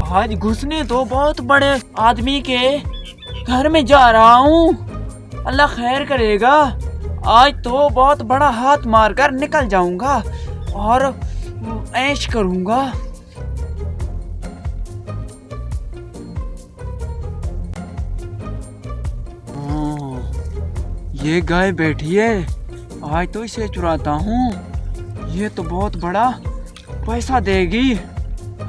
आज घुसने तो बहुत बड़े आदमी के घर में जा रहा हूँ। अल्लाह खैर करेगा। आज तो बहुत बड़ा हाथ मारकर निकल जाऊंगा और ऐश करूंगा। ये गाय बैठी है, आज तो इसे चुराता हूँ। ये तो बहुत बड़ा पैसा देगी,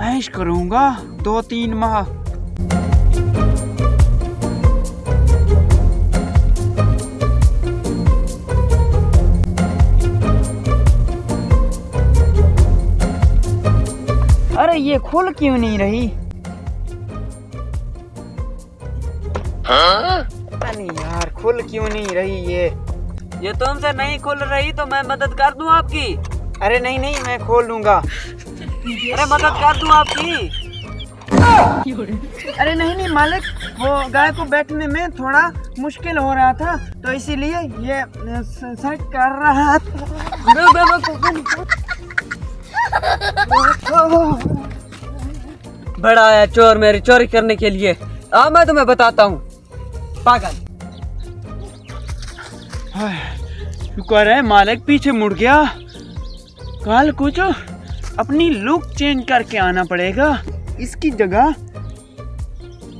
ऐश करूंगा 2-3 माह। अरे ये खुल क्यों नहीं रही? पता नहीं यार, खुल क्यों नहीं रही ये तुमसे नहीं खुल रही तो मैं मदद कर दूं आपकी? अरे नहीं नहीं, मैं खोल लूंगा। अरे मदद कर दूं आपकी? अरे नहीं नहीं मालिक, वो गाय को बैठने में थोड़ा मुश्किल हो रहा था तो इसीलिए ये सेट कर रहा था। बड़ा आया चोर मेरी चोरी करने के लिए। अब मैं तुम्हें बताता हूँ पागल। शुक्र है मालिक पीछे मुड़ गया। कल कुछ अपनी लुक चेंज करके आना पड़ेगा। इसकी जगह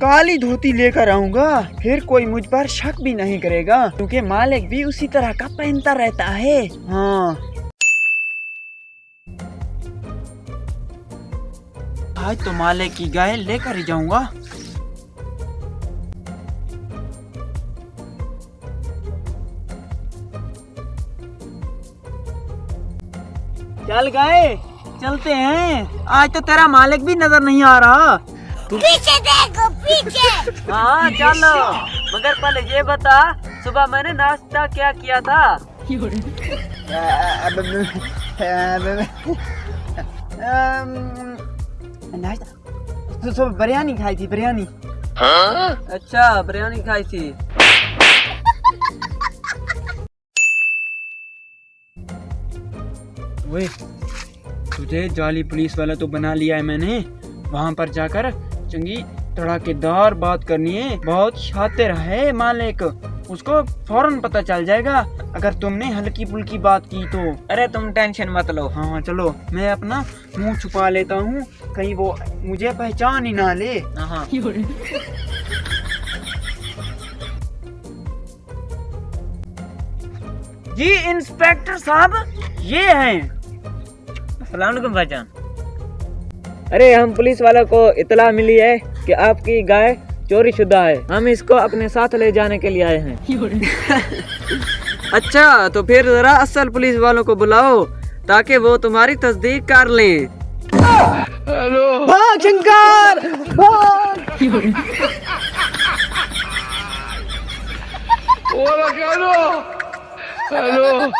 काली धोती लेकर आऊंगा, फिर कोई मुझ पर शक भी नहीं करेगा क्योंकि मालिक भी उसी तरह का पहनता रहता है। हाँ, आज तो मालिक की गाय लेकर ही जाऊंगा। चल गए, चलते हैं। आज तो तेरा मालिक भी नजर नहीं आ रहा। पीछे देखो पीछे। हाँ चलो, मगर पहले ये बता सुबह मैंने नाश्ता क्या किया था? तो बिरयानी खाई थी, बिरयानी। अच्छा बिरयानी खाई थी। वे तुझे जाली पुलिस वाला तो बना लिया है मैंने। वहाँ पर जाकर चंगी धड़ाकेदार बात करनी है। बहुत शातिर है मालिक, उसको फौरन पता चल जाएगा अगर तुमने हल्की फुल्की बात की तो। अरे तुम टेंशन मत लो। हाँ चलो, मैं अपना मुंह छुपा लेता हूँ, कहीं वो मुझे पहचान ही ना ले। हाँ जी इंस्पेक्टर साहब, ये हैं। अस्सलाम वालेकुम भाईजान। अरे हम पुलिस वालों को इतला मिली है कि आपकी गाय चोरी शुदा है। हम इसको अपने साथ ले जाने के लिए आए हैं। अच्छा तो फिर जरा असल पुलिस वालों को बुलाओ ताकि वो तुम्हारी तस्दीक कर लें। हेलो भाग शंकर भाग। हेलो